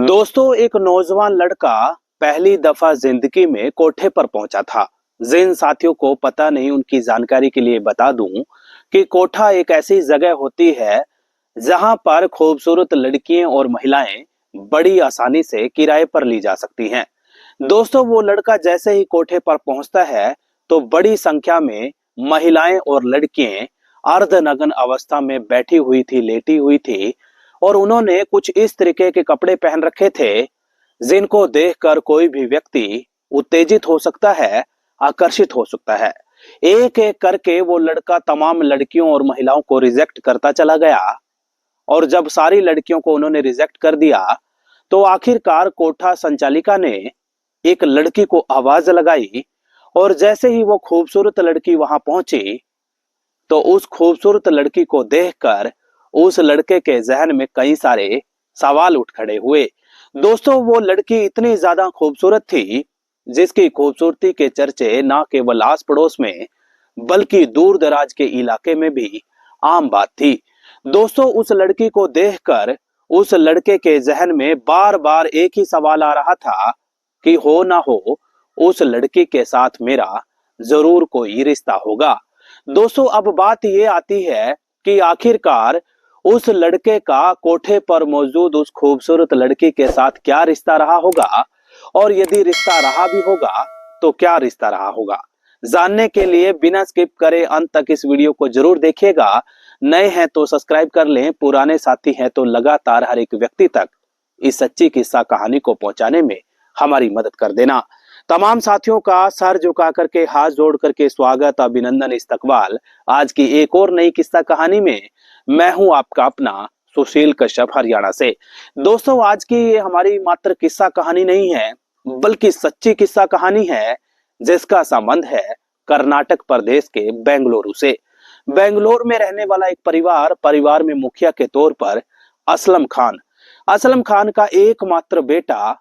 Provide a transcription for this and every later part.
दोस्तों, एक नौजवान लड़का पहली दफा जिंदगी में कोठे पर पहुंचा था। जिन साथियों को पता नहीं, उनकी जानकारी के लिए बता दूं कि कोठा एक ऐसी जगह होती है जहां पर खूबसूरत लड़कियां और महिलाएं बड़ी आसानी से किराए पर ली जा सकती हैं। दोस्तों, वो लड़का जैसे ही कोठे पर पहुंचता है तो बड़ी संख्या में महिलाएं और लड़कियां अर्धनग्न अवस्था में बैठी हुई थी, लेटी हुई थी, और उन्होंने कुछ इस तरीके के कपड़े पहन रखे थे जिनको देखकर कोई भी व्यक्ति उत्तेजित हो सकता है, आकर्षित हो सकता है। एक एक करके वो लड़का तमाम लड़कियों और महिलाओं को रिजेक्ट करता चला गया, और जब सारी लड़कियों को उन्होंने रिजेक्ट कर दिया तो आखिरकार कोठा संचालिका ने एक लड़की को आवाज लगाई, और जैसे ही वो खूबसूरत लड़की वहां पहुंची तो उस खूबसूरत लड़की को देखकर उस लड़के के जहन में कई सारे सवाल उठ खड़े हुए। दोस्तों, वो लड़की इतनी ज्यादा खूबसूरत थी जिसकी खूबसूरती के चर्चे ना केवल आस पड़ोस में बल्कि दूर दराज के इलाके में भी आम बात थी। दोस्तों, उस लड़की को देखकर उस लड़के के जहन में बार बार एक ही सवाल आ रहा था कि हो ना हो उस लड़की के साथ मेरा जरूर कोई रिश्ता होगा। दोस्तों, अब बात ये आती है कि आखिरकार उस लड़के का कोठे पर मौजूद उस खूबसूरत लड़की के साथ क्या रिश्ता रहा होगा, और यदि रिश्ता रहा भी होगा तो क्या रिश्ता रहा होगा। जानने के लिए बिना स्किप करे अंत तक इस वीडियो को जरूर देखिएगा। नए हैं तो सब्सक्राइब कर लें, पुराने साथी हैं तो लगातार हर एक व्यक्ति तक इस सच्ची किस्सा कहानी को पहुंचाने में हमारी मदद कर देना। तमाम साथियों का सर झुका करके, हाथ जोड़ करके स्वागत, अभिनंदन, इस्तकबाल आज की एक और नई किस्सा कहानी में। मैं हूं आपका अपना सुशील कश्यप, हरियाणा से। दोस्तों, आज की ये हमारी मात्र किस्सा कहानी नहीं है बल्कि सच्ची किस्सा कहानी है जिसका संबंध है कर्नाटक प्रदेश के बेंगलुरु से। बेंगलोर में रहने वाला एक परिवार में मुखिया के तौर पर असलम खान का एकमात्र बेटा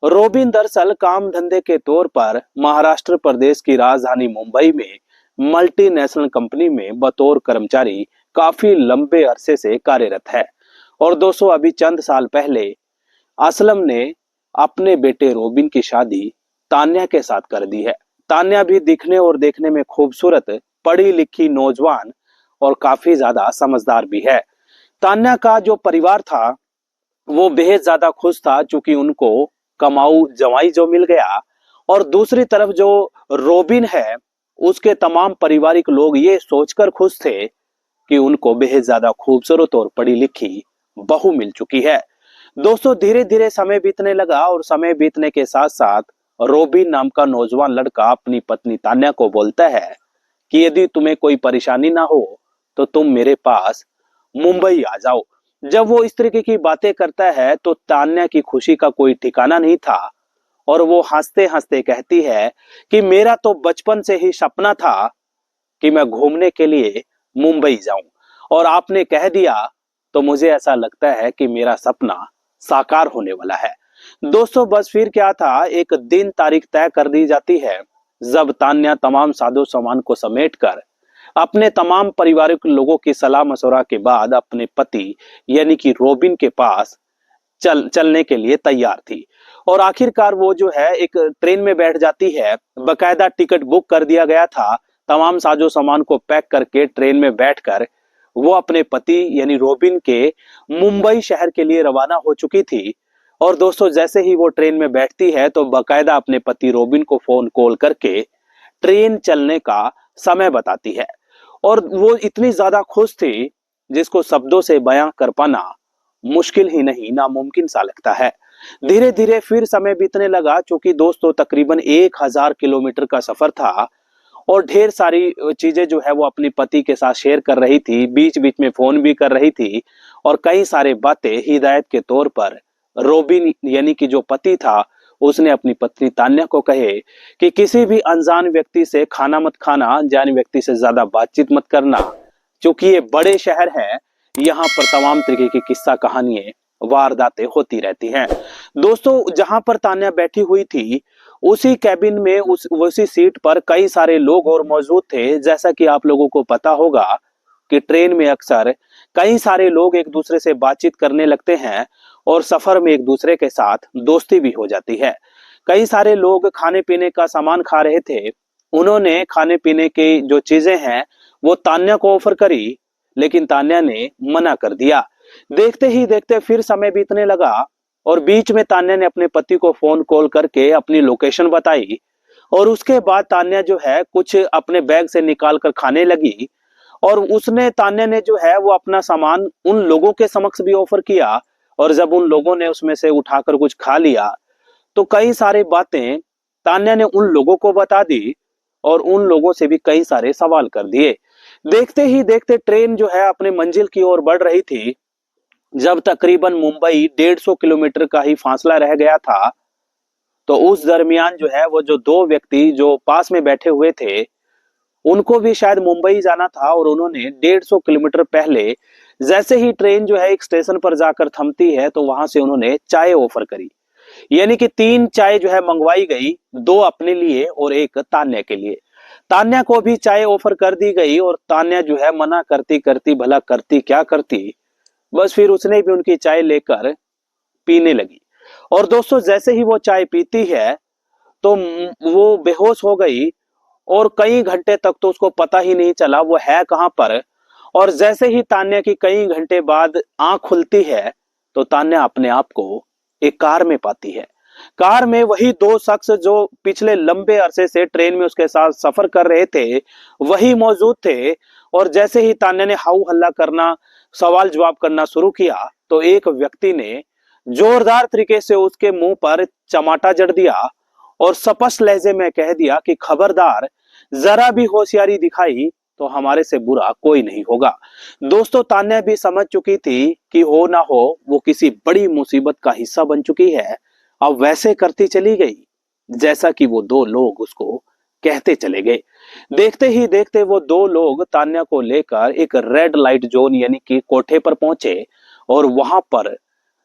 रोबिन दरअसल काम धंधे के तौर पर महाराष्ट्र प्रदेश की राजधानी मुंबई में मल्टीनेशनल कंपनी में बतौर कर्मचारी काफी लंबे अरसे से कार्यरत है। और दोस्तों, अभी चंद साल पहले असलम ने अपने बेटे रोबिन की शादी तान्या के साथ कर दी है। तान्या भी दिखने और देखने में खूबसूरत, पढ़ी लिखी नौजवान और काफी ज्यादा समझदार भी है। तान्या का जो परिवार था वो बेहद ज्यादा खुश था क्योंकि उनको कमाऊ जवाई जो मिल गया, और दूसरी तरफ जो रोबिन है उसके तमाम पारिवारिक लोग ये सोचकर खुश थे कि उनको बेहद ज्यादा खूबसूरत और पढ़ी लिखी बहू मिल चुकी है। दोस्तों, धीरे धीरे समय बीतने लगा, और समय बीतने के साथ साथ रोबिन नाम का नौजवान लड़का अपनी पत्नी तान्या को बोलता है कि यदि तुम्हें कोई परेशानी ना हो तो तुम मेरे पास मुंबई आ जाओ। जब वो इस तरीके की बातें करता है तो तान्या की खुशी का कोई ठिकाना नहीं था, और वो हंसते हंसते कहती है कि मेरा तो बचपन से ही सपना था कि मैं घूमने के लिए मुंबई जाऊं, और आपने कह दिया तो मुझे ऐसा लगता है कि मेरा सपना साकार होने वाला है। दोस्तों, बस फिर क्या था, एक दिन तारीख तय कर दी जाती है जब तान्या तमाम साजो सामान को समेटकर अपने तमाम पारिवारिक लोगों की सलाह मशवरा के बाद अपने पति यानी कि रोबिन के पास चलने के लिए तैयार थी। और आखिरकार वो जो है एक ट्रेन में बैठ जाती है। बकायदा टिकट बुक कर दिया गया था। तमाम साजो सामान को पैक करके ट्रेन में बैठकर वो अपने पति यानी रोबिन के मुंबई शहर के लिए रवाना हो चुकी थी। और दोस्तों, जैसे ही वो ट्रेन में बैठती है तो बकायदा अपने पति रोबिन को फोन कॉल करके ट्रेन चलने का समय बताती है, और वो इतनी ज्यादा खुश थी जिसको शब्दों से बयां कर पाना मुश्किल ही नहीं, नामुमकिन सा लगता है। धीरे धीरे फिर समय बीतने लगा, क्योंकि दोस्तों तकरीबन 1000 किलोमीटर का सफर था, और ढेर सारी चीजें जो है वो अपने पति के साथ शेयर कर रही थी, बीच बीच में फोन भी कर रही थी, और कई सारे बातें हिदायत के तौर पर रोबिन यानी कि जो पति था उसने अपनी पत्नी तान्या को कहे कि किसी भी अनजान व्यक्ति से खाना मत खाना, अनजान व्यक्ति से ज्यादा बातचीत मत करना, क्योंकि ये बड़े शहर है, यहाँ पर तमाम तरीके की किस्सा कहानियां, वारदातें होती रहती हैं। दोस्तों, जहां पर तान्या बैठी हुई थी उसी कैबिन में उसी सीट पर कई सारे लोग और मौजूद थे। जैसा कि आप लोगों को पता होगा कि ट्रेन में अक्सर कई सारे लोग एक दूसरे से बातचीत करने लगते हैं, और सफर में एक दूसरे के साथ दोस्ती भी हो जाती है। कई सारे लोग खाने पीने का सामान खा रहे थे। उन्होंने खाने पीने की जो चीजें हैं वो तान्या को ऑफर करी, लेकिन तान्या ने मना कर दिया। देखते ही देखते फिर समय बीतने लगा और बीच में तान्या ने अपने पति को फोन कॉल करके अपनी लोकेशन बताई और उसके बाद तान्या जो है कुछ अपने बैग से निकाल कर खाने लगी और उसने तान्या ने जो है वो अपना सामान उन लोगों के समक्ष भी ऑफर किया और जब उन लोगों ने उसमें से उठाकर कुछ खा लिया तो कई सारी बातें तान्या ने उन लोगों को बता दी और उन लोगों से भी कई सारे सवाल कर दिए। देखते ही देखते ट्रेन जो है अपने मंजिल की ओर बढ़ रही थी। जब तकरीबन मुंबई 150 किलोमीटर का ही फासला रह गया था तो उस दरमियान जो है वो जो दो व्यक्ति जो पास में बैठे हुए थे उनको भी शायद मुंबई जाना था और उन्होंने 150 किलोमीटर पहले जैसे ही ट्रेन जो है एक स्टेशन पर जाकर थमती है तो वहां से उन्होंने चाय ऑफर करी। यानी कि 3 चाय जो है मंगवाई गई, 2 अपने लिए और एक तान्या के लिए। तान्या को भी चाय ऑफर कर दी गई और तान्या जो है मना करती करती भला करती क्या करती, बस फिर उसने भी उनकी चाय लेकर पीने लगी। और दोस्तों जैसे ही वो चाय पीती है तो वो बेहोश हो गई और कई घंटे तक तो उसको पता ही नहीं चला वो है कहां पर। और जैसे ही तान्या की कई घंटे बाद आंख खुलती है तो तान्या अपने आप को एक कार में पाती है। कार में वही 2 शख्स जो पिछले लंबे अरसे से ट्रेन में उसके साथ सफर कर रहे थे वही मौजूद थे। और जैसे ही तान्या ने हाउ हल्ला करना, सवाल जवाब करना शुरू किया तो एक व्यक्ति ने जोरदार तरीके से उसके मुंह पर चमाटा जड़ दिया और स्पष्ट लहजे में कह दिया कि खबरदार, जरा भी होशियारी दिखाई तो हमारे से बुरा कोई नहीं होगा। दोस्तों तान्या भी समझ चुकी थी कि हो ना हो वो किसी बड़ी मुसीबत का हिस्सा बन चुकी है। अब वैसे करती चली गई जैसा कि वो 2 लोग उसको कहते चले गए। देखते ही देखते वो 2 लोग तान्या को लेकर एक रेड लाइट जोन यानी कि कोठे पर पहुंचे और वहां पर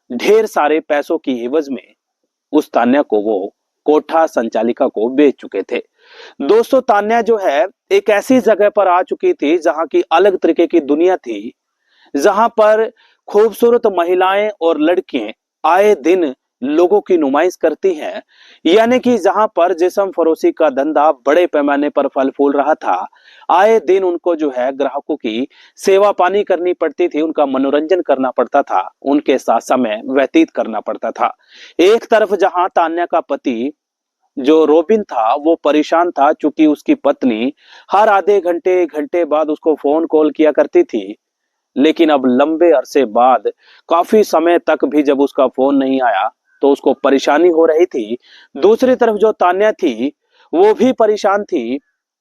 ढेर सारे पैसों की एवज में उस तान्या को वो कोठा संचालिका को बेच चुके थे। दोस्तों तान्या जो है एक ऐसी जगह पर आ चुकी थी जहां की अलग तरीके की दुनिया थी, जहां पर खूबसूरत महिलाएं और लड़कियां आए दिन लोगों की नुमाइश करती हैं। यानी कि जहां पर जिस्म फरोशी का धंधा बड़े पैमाने पर फल फूल रहा था, आए दिन उनको जो है ग्राहकों की सेवा पानी करनी पड़ती थी, उनका मनोरंजन करना पड़ता था, उनके साथ समय व्यतीत करना पड़ता था। एक तरफ जहां तान्या का पति जो रोबिन था वो परेशान था क्योंकि उसकी पत्नी हर आधे घंटे घंटे बाद उसको फोन कॉल किया करती थी, लेकिन अब लंबे अरसे बाद काफी समय तक भी जब उसका फोन नहीं आया तो उसको परेशानी हो रही थी। दूसरी तरफ जो तान्या थी वो भी परेशान थी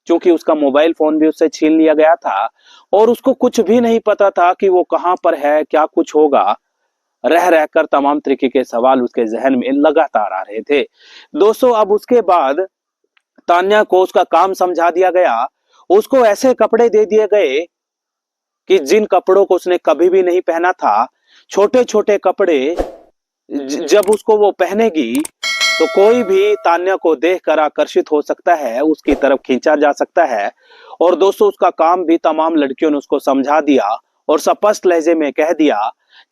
क्योंकि उसका मोबाइल फोन भी उससे छीन लिया गया था और उसको कुछ भी नहीं पता था कि वो कहां पर है, क्या कुछ होगा। रह रहकर तमाम तरीके के सवाल उसके जहन में लगातार आ रहे थे। दोस्तों अब उसके बाद तान्या को उसका काम समझा दिया गया, उसको ऐसे कपड़े दे दिए गए कि जिन कपड़ों को उसने कभी भी नहीं पहना था, छोटे छोटे कपड़े जब उसको वो पहनेगी तो कोई भी तान्या को देखकर आकर्षित हो सकता है, उसकी तरफ खींचा जा सकता है। और दोस्तों उसका काम भी तमाम लड़कियों ने उसको समझा दिया और स्पष्ट लहजे में कह दिया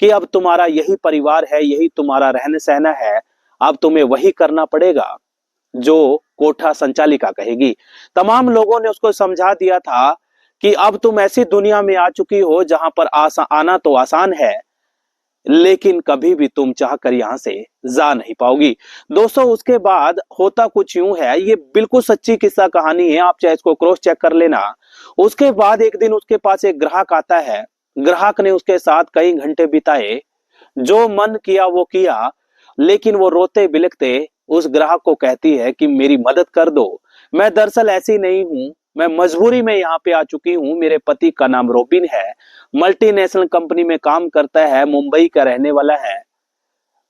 कि अब तुम्हारा यही परिवार है, यही तुम्हारा रहना सहना है, अब तुम्हें वही करना पड़ेगा जो कोठा संचालिका कहेगी। तमाम लोगों ने उसको समझा दिया था कि अब तुम ऐसी दुनिया में आ चुकी हो जहां पर आना तो आसान है लेकिन कभी भी तुम चाहकर यहां से जा नहीं पाओगी। दोस्तों उसके बाद होता कुछ यूं है, ये बिल्कुल सच्ची किस्सा कहानी है, आप चाहे इसको क्रॉस चेक कर लेना। उसके बाद एक दिन उसके पास एक ग्राहक आता है। ग्राहक ने उसके साथ कई घंटे बिताए, जो मन किया वो किया, लेकिन वो रोते बिलखते उस ग्राहक को कहती है कि मेरी मदद कर दो, मैं दरअसल ऐसी नहीं हूं, मैं मजबूरी में यहाँ पे आ चुकी हूँ, मेरे पति का नाम रोबिन है, मल्टीनेशनल कंपनी में काम करता है, मुंबई का रहने वाला है,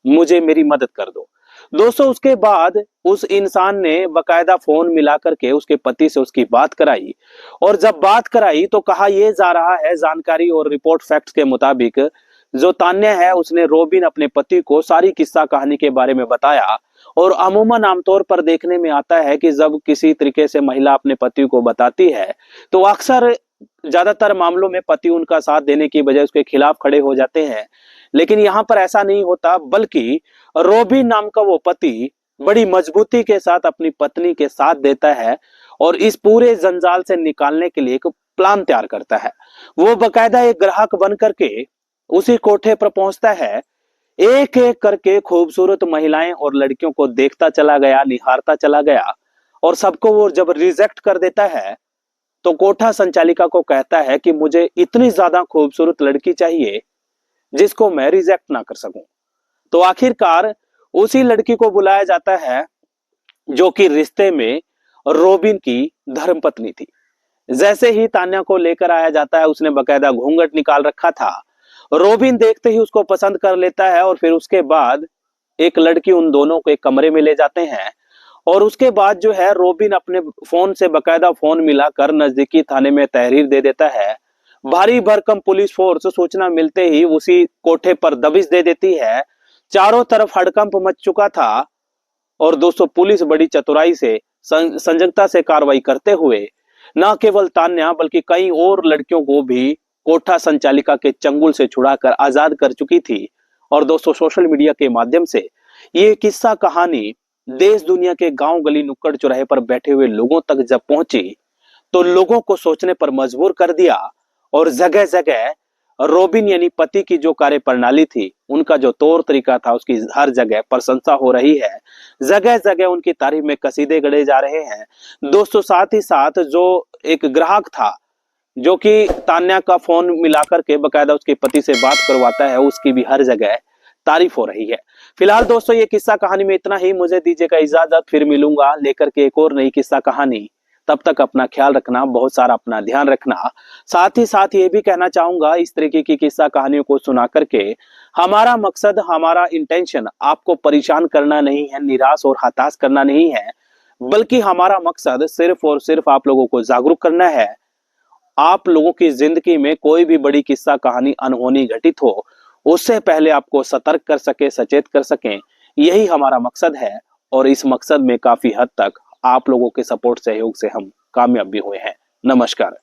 मुझे मेरी मदद कर दो। दोस्तों उसके बाद उस इंसान ने बकायदा फोन मिला करके उसके पति से उसकी बात कराई और जब बात कराई तो कहा यह जा रहा है, जानकारी और रिपोर्ट फैक्ट्स के मुताबिक जो तान्या है उसने रोबिन अपने पति को सारी किस्सा कहानी के बारे में बताया। और अमूमन आमतौर पर देखने में आता है कि जब किसी तरीके से महिला अपने पति को बताती है तो अक्सर ज्यादातर मामलों में पति उनका साथ देने की बजाय उसके खिलाफ खड़े हो जाते हैं, लेकिन यहाँ पर ऐसा नहीं होता, बल्कि रोबिन नाम का वो पति बड़ी मजबूती के साथ अपनी पत्नी के साथ देता है और इस पूरे जंजाल से निकालने के लिए एक प्लान तैयार करता है। वो बकायदा एक ग्राहक बन करके उसी कोठे पर पहुंचता है, एक एक करके खूबसूरत महिलाएं और लड़कियों को देखता चला गया, निहारता चला गया, और सबको वो जब रिजेक्ट कर देता है तो कोठा संचालिका को कहता है कि मुझे इतनी ज्यादा खूबसूरत लड़की चाहिए जिसको मैं रिजेक्ट ना कर सकूं। तो आखिरकार उसी लड़की को बुलाया जाता है जो कि रिश्ते में रोबिन की धर्मपत्नी थी। जैसे ही तान्या को लेकर आया जाता है, उसने बकायदा घूंघट निकाल रखा था। रोबिन देखते ही उसको पसंद कर लेता है और फिर उसके बाद एक लड़की उन दोनों को एक कमरे में ले जाते हैं और उसके बाद जो है रोबिन अपने फोन से बकायदा फोन मिलाकर नजदीकी थाने में तहरीर दे देता है। भारी भरकम पुलिस फोर्स सूचना मिलते ही उसी कोठे पर दबिश दे देती है। चारों तरफ हड़कंप मच चुका था और दोस्तों पुलिस बड़ी चतुराई से संजगता से कार्रवाई करते हुए न केवल तान्या बल्कि कई और लड़कियों को भी कोठा संचालिका के चंगुल से छुड़ाकर आजाद कर चुकी थी। और दोस्तों सोशल मीडिया के माध्यम से ये किस्सा कहानी देश दुनिया के गांव गली नुक्कड़ चौराहे पर बैठे हुए लोगों तक जब पहुंची तो लोगों को सोचने पर मजबूर कर दिया और जगह जगह रोबिन यानी पति की जो कार्य प्रणाली थी, उनका जो तौर तरीका था, उसकी हर जगह प्रशंसा हो रही है। जगह जगह उनकी तारीफ में कसीदे गढ़े जा रहे हैं। दोस्तों साथ ही साथ जो एक ग्राहक था जो कि तान्या का फोन मिलाकर के बकायदा उसके पति से बात करवाता है, उसकी भी हर जगह तारीफ हो रही है। फिलहाल दोस्तों ये किस्सा कहानी में इतना ही। मुझे दीजिएगा इजाजत, फिर मिलूंगा लेकर के एक और नई किस्सा कहानी। तब तक अपना ख्याल रखना, बहुत सारा अपना ध्यान रखना। साथ ही साथ ये भी कहना चाहूंगा, इस तरीके की किस्सा कहानियों को सुना करके हमारा मकसद, हमारा इंटेंशन आपको परेशान करना नहीं है, निराश और हताश करना नहीं है, बल्कि हमारा मकसद सिर्फ और सिर्फ आप लोगों को जागरूक करना है। आप लोगों की जिंदगी में कोई भी बड़ी किस्सा कहानी अनहोनी घटित हो, उससे पहले आपको सतर्क कर सके, सचेत कर सकें, यही हमारा मकसद है। और इस मकसद में काफी हद तक आप लोगों के सपोर्ट सहयोग से हम कामयाब भी हुए हैं। नमस्कार।